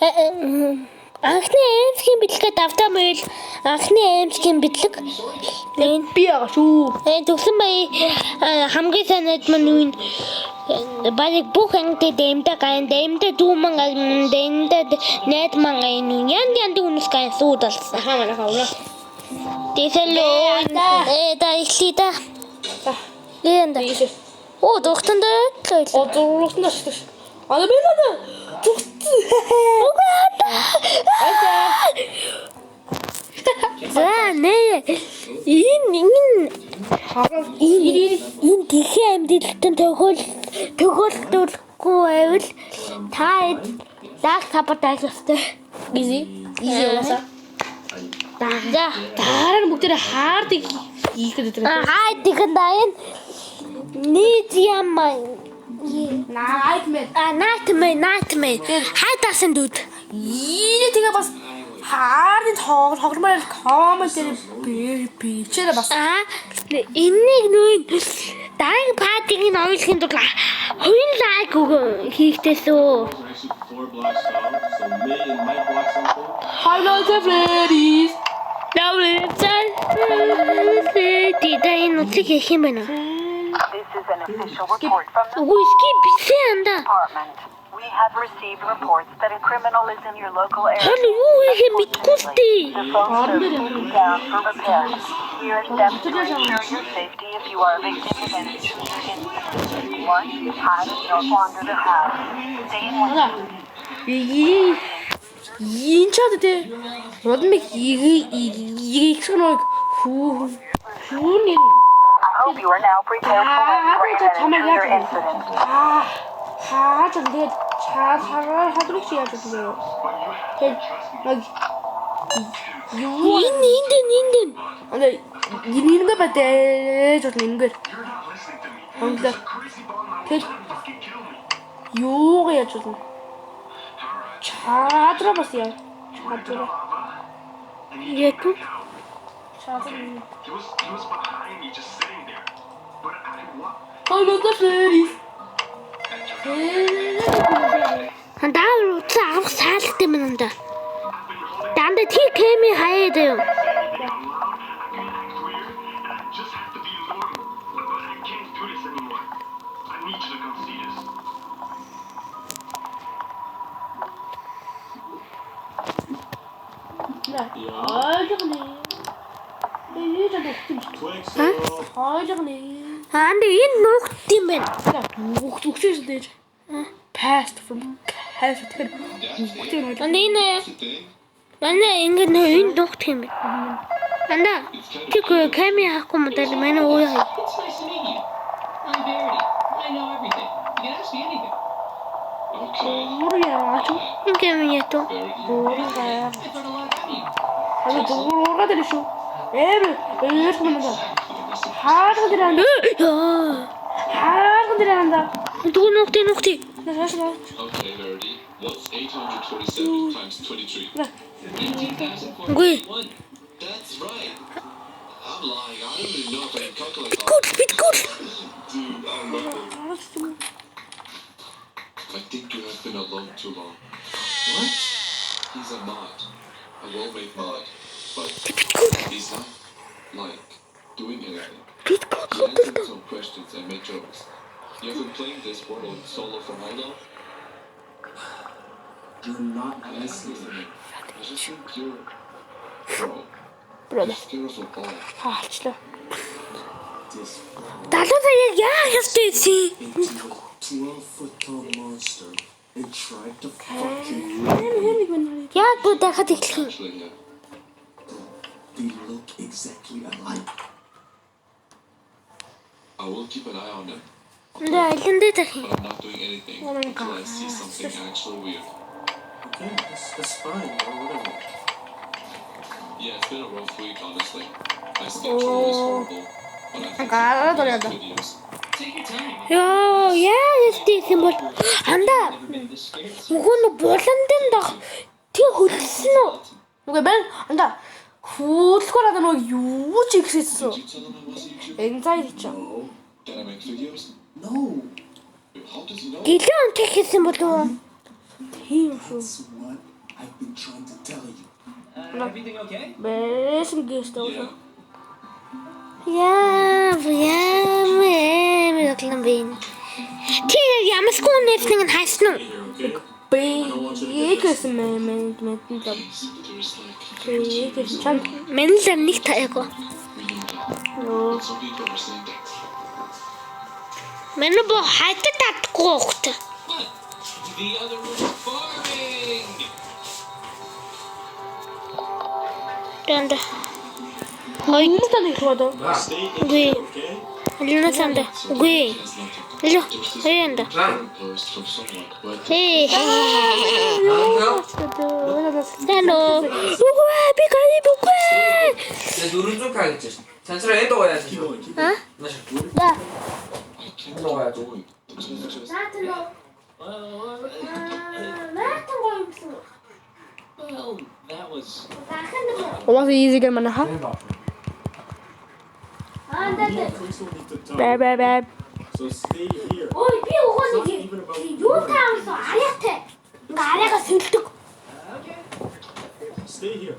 Анхны эмсгийн бидлэгээ давтаа мэл анхны эмсгийн бидлэг би байгаа шүү. төгсөн бай хамгийн санаад мань юу барыг бүх ангид дэмдэ гайн дэмдэ дүүмэн дэмдэ нэт мангай нүн янд үнэс гайн суудалсан. Манайхаа унаа. Тэсэлөө да ихлида. Янда. Оо дохтонд Дургуутна шүү. Аа би надаа. За нэ энэ тэхээ амьдлалтын төгөөлдөлгүй байвал та лаг саботаж өстэй. Easy уусаа. За Дараа нь бүгдээ хаардаг хийхэд өдрөө. хайдик даин нийт юм найтмэ хайдасан дүүд Тэгээ бас хаарын тогломоор комментээр бичээрээ бас энэнийг нүүн дараагийн патигийн оюулгын тулд хоёрын лайк хийхтэйсөө. Hello the ladies. Дай нутгийг хийх юм байна. This is an official report from the Үгүй бисэнда. department. We have received reports that a criminal is in your local area. Хэл юу хийх мэдгүйтэй. The phone service will be down for repairs. Here are steps to ensure your safety if you are a victim of any incident. 1. Hide no wander the house. Stay in one. Инчаад тэ родмиг игсгног хүүний I hope you are now prepared for entering your incident. хаач тэгээд чаараа хадрах чи яаж вэ? Тэгээд юу Индэн. ана инэнгэ батэж бол ингээр хандлаа. Тэгээд юу яаж вэ? Чадра бас яа. Чадра. Яку. Чадра. He was behind me, just sitting there. But I walked. Hello the ladies. Хандаа утсан авах саалт юм нанда. Дандаа тий кеми хаяад юу. I just have to be normal. But I can't do this anymore. I need you to come see this. Анда энэ нуугт юм байна. Үхчихсэн дээ. Past from cash тэгэхээр үхтэй нь Анда энэ манай ингэ энэ нуугт юм байна. Анда тий кеми хахгүй модал манай уу яа. It's nice to meet you. I'm Verity. I know everything. You can ask me anything. Okay. Юу яач вэ? Ингэ юм ято. I've heard a lot about you. 아니 저거가 되는 쇼. 애를 하는다. 하드들한다. 하드들한다. Дүү нуугт. 나 다시 봐. Okay, Verity. What's 847 times 23? 18,441. Үгүй. That's right. I'm lying. I don't even know if I can calculate all. Биткул. Dude, I love it. I think you have been alone too long. What? He's a mod. A well-made mod. But he's not, like, doing anything. He answered some questions and made jokes. You have been playing this world solo for how long? You're not listening to me. I just think you're... Bro. Brother. You're scared of a ball. 하치라. This Далуу яа ястэйси. 12-foot-tall monster and tried to fucking... Яг бод дахад эхлэх юм. Actually, yeah. They look exactly alike. I will keep an eye on them, Нэ алиндэ тах юм. but I'm not doing anything until I see something actually weird. Okay, that's fine, or whatever. Yeah, it's been a rough week, honestly. My schedule is horrible, but I think 알아들어야 it's good news. Take your time. Яа ястэйс юм бол анда Been this scared. нөгөө нь буландын дах тий хөлсөн үү? 누가 맨 안다. 후스코라다 너 유지 그랬어. Did you tell him I wasn't you? 엔자이 있죠. No. Did I make videos? No. How does he know? Гэлэн тэгсэн болов уу? Тийм шүү. That's what I've been trying to tell you. Everything okay? Бэсэн гэстэй үү? Яа, мэдлэн бин. Чи ямар скүүнээс нэг нь хайсан уу? Бэгэсэн менежмент нь зам. Бэгэсэн чанд. Менежер нэг таяагүй. Нөө. Some people are saying that. Манай бо хайтад татахгүй хөхт. What? The other room is farming! Тэнда. Хой, Юу тань их бодоо? Stay in үгүй. there, okay? Алина санда. Үгүй. Алё. Ээнда. Post from someone who had Хээ. Ангал. Hello. Үгүй, би гали бүгүй. 내 눈은 좀 가겠지. 잔스라 애도 와야지. 아? 나 야. 애도 와야지. 나한테 너. 나한테 거 있어. Well, that was... 나한테 거. Уус easy-гээр манай хаа. 아, 나. Бай. So stay here. Ой, би угааны юу таамсан арайтай. Ингээ арайгаа сэлдэг. Stay here.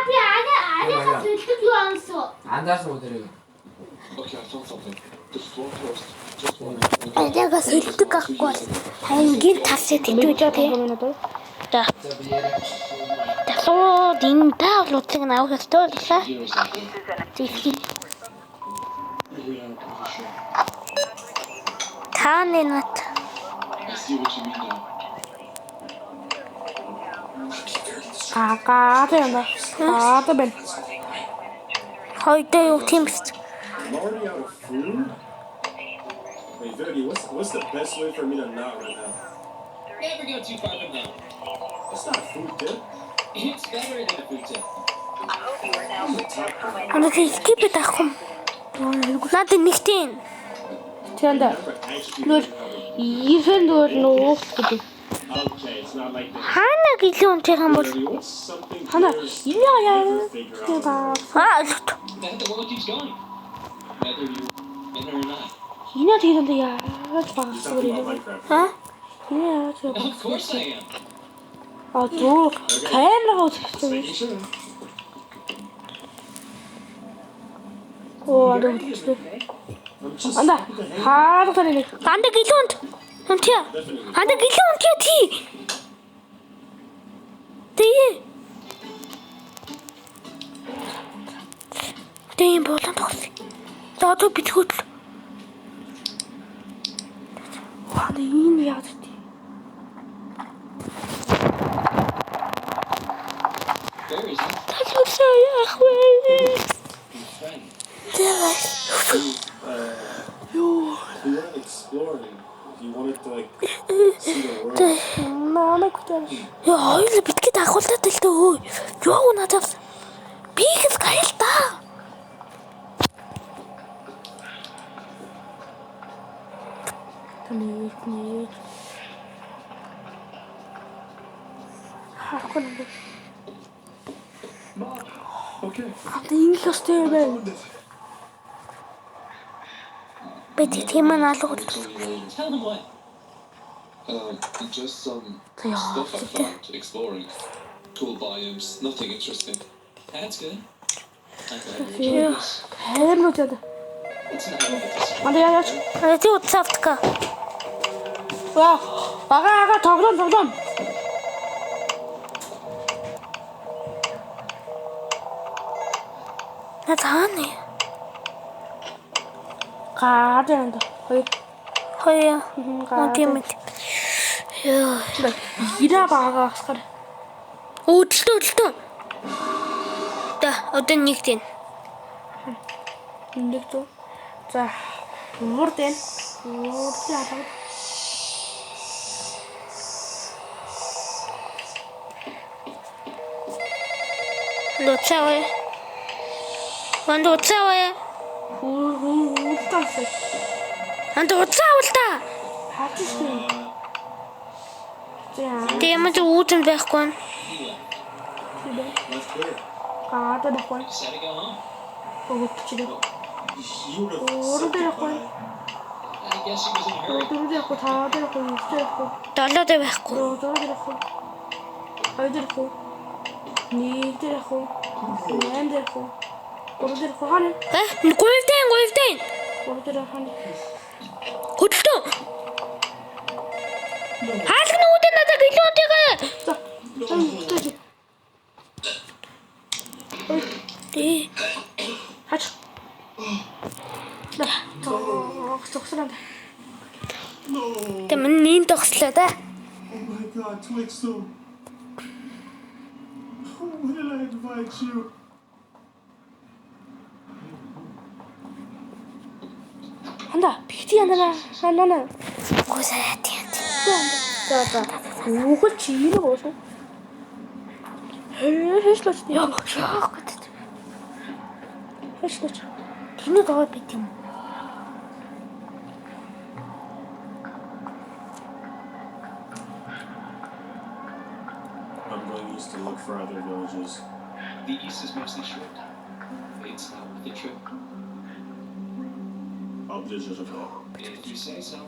Би арайгаа сэлдэг юу ансан. 앉아서 오더래. Okay, I found something. The floor post. Just one. Арайгаа сэлдэг ахгүй. Хангийн тавсаа тэтгүүж тий. Да. Тасоо динтаа луцэг наах ёстой л лээ. Тий. Таанинат. I see what you mean now. Гаатай байна. Хойдоо юу тиймс. I'm already out of food? Wait, Verity, what's the best way for me to not right now? Never go too far from home. That's not a food tip. It's better than a food tip. Анаа скипэ таахгүй. Надад нэгтэн. Тэнд Never actually нөр ивэн дөр нөө гэдэг. Okay, it's not like this. Хаана гэлээ унтах юм бол. Verity, what's something Хана there's яа never figure out? That the world keeps going. Whether you win or not. Хинаа тэгээд яаж Talking багсдаг about юм бэ? Minecraft. Ха? Хинаа яаж Of course I am. зөө камераа үзчихсэн. You should. Оо адуу үзчихсэн. I'm just Анда хаарахтаа нэг Анда гэлээ унт. Унтя. Анда гэлээ унтя тий. Тий. Тий болон тогс. Даад битгүүл. Ваа энэ яа тий. Where is he? Тасаа яах вэ? Friend. we went exploring. You wanted to like see the world. Мама гутаа. Яа, хоёул битгэд ахуултаад л төө. Юу надад. Би их гал та. Таны. Хаахан. Okay. Энэ л өстэй байна. Бид тийм аалгууд. Tell them what? Just some stuff I found exploring. Cool biomes, nothing interesting. That's good. I'm glad you Yeah. enjoyed this. Камераа үзээд. It's not over this. Анда яач. Тэ утсавтка. Ваа. Ага тоглоом. На тааны. Гаадаг. Хоёо. Гаадаг. Тийм. Яа. Ира багасгар. Өдөлтөө. Та одоо нэгтэн. Нэг тоо. За. Уурдэн. Уурдаа. Луцавэ. Анд уцавэ. Уурдаа. Анд уцавал та. Хатчихсан. За. Тиймээ үүдэн байхгүй. That's clear. Гаадаг байхгүй. Decided to go home. Өгөхгүй. You would have Уурдаа said байхгүй. goodbye. I guess he was in a hurry. Дөрөв яахгүй, таадаг яахгүй, юустай яахгүй. Долоод байхгүй. Дөрөв яахгүй. 2 дээрх үү? 1 дээрх үү? 8 дээрх үү? 3 дээрх үү? Хаана? Гуйвтэн. 3 дээрх хаана? Хөдөлтөө. Хаалт нүдэ надад гэлөөтэйгээ. За. Хөдөлтөө. Тий. Хач. Да. Цогцолоо. Тэмнийн тогслоо да. Oh my god, Twixel. Why did I invite you? Ханда бихти янаа. Ханаа. Гусаа тий. За. Үгүй чи юу гоосоо? Хэшлэч. Яа шаах гэдэг. Хэшлэч. Тэнийг аваад бит юм. I'm going east to look for other villages. The east is mostly short. It's not worth the trip. I'll visit it all. If you say so.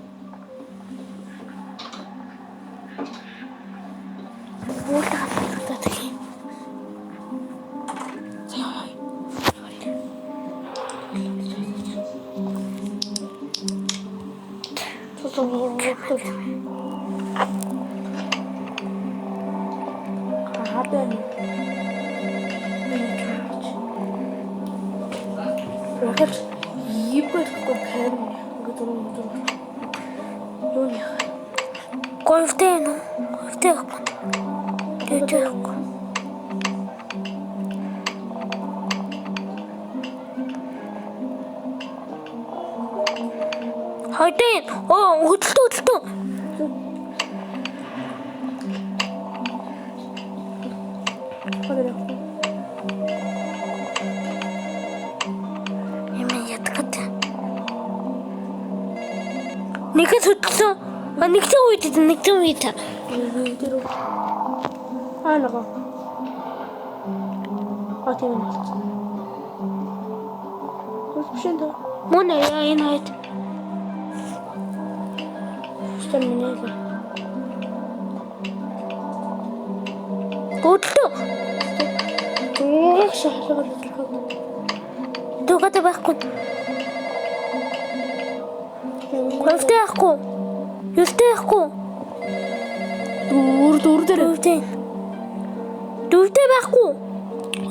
Уутаа татдаг юм. Хатан. Рахат ибгэр гохэр гэдэг юм. Гуйвтэн. Тэгэх. Хайтын. Хөдөлтөө. Нэг хөдөлтөө. Нэгэн үед. Тэр аалга. Атин. Көсбшэнд. Мөн яа энэ хайт. Стэмнээ. Хөдөлтөө. Шахлага. Дугата байхгүй. Гуйвтэн. Юустэхгүй. Дүр дээр. Дүртэй байхгүй.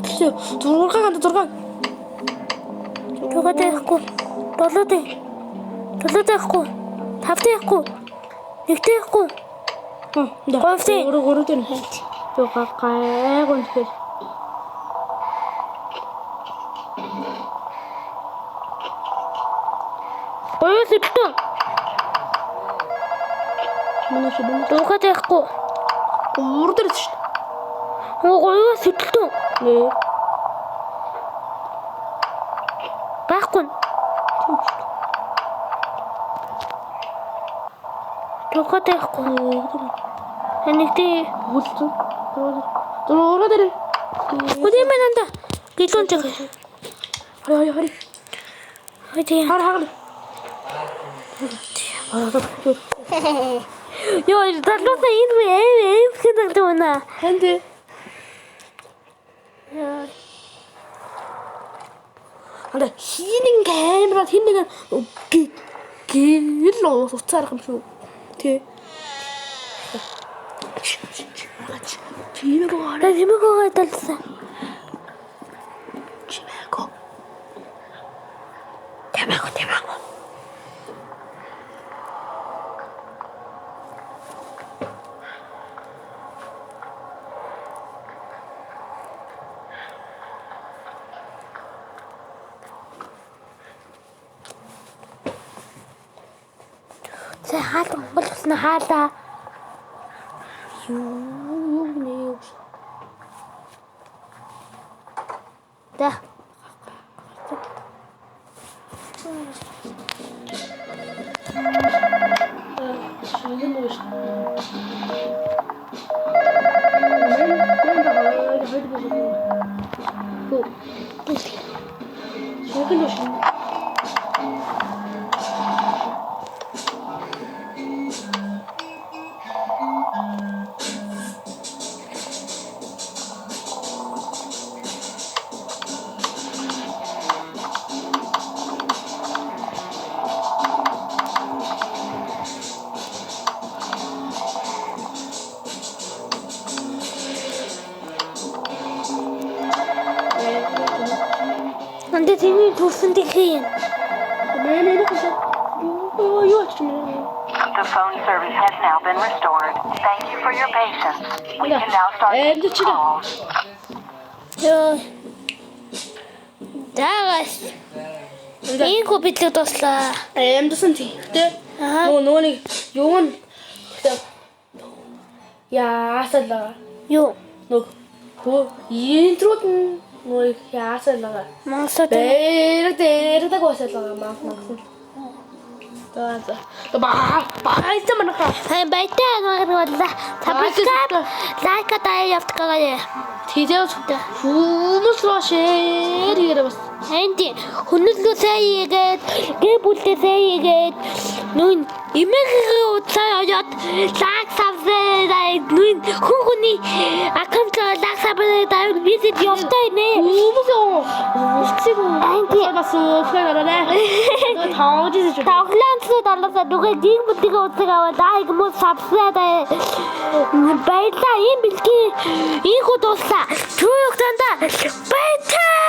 6 ганд 6. Дугата байхгүй. 7 дээ. 7 байхгүй. 5 байхгүй. 1 байхгүй. Гуйвтэн. 3 дээр хайт. Дуга гайгуул хэр. Гуйвтэн. Манайш дүн. Дугата байхгүй. 3 дээр шүү. Гуйвтэн. Нэ. Байхгүй. Дугата байхгүй. Энэтэй Үлдэн. 4 дээр. үгүй мэнэнда. Гэлон чиг. Хари. Хойдээ. Хагал. Ёо, талбайсаа эм гэдэг юм аа. Хэнди. Анда хинэн камерад хинэн гэл уцаарах юм шүү. Тэ. Чимээгоо талсан. Чимээгоо. Тэмээгөө. За хаалт болчихсон хаалаа. Юу нэ. Да. Андаа тэний төрсөн дэлхий юм. Нэ юу ч юм. The phone service has now been restored. Thank you for your patience. We can now start taking calls. Ёо. Дагас. Ийгөө бидлэг туслаа. Амьдсан тий. Тэ. Аа. Нөгөө нэг юу н яасалаа. Юу? Нөгөө интрод нөгөө яасалаа. Мансад. Дээр госалаа мангасан. Баярлалаа манайхаа. Хай байтаа нэрвэлла. Сабскрайб лайк таа явтгаа. Тийзээ хүмүүс руу шеэр хийгээ бас. Хэнди хүнлүү сайгээд гээ бүлдээ сайгээд нүн имэгээ уцаа яд лайк сабскрайб нүн хүний аккаунт лайк сабскрайб визит явтай нэ. Хүмүүс үсцэг Хэнди бас флэгэрээ. Таажиж Тавланцуу далаа дугээ дийг бүлдээ уцаа аваад лайк мо сабскрайб баялаа юм бэлгийн ийгүүд уусаа. Чуу югтанда байтаа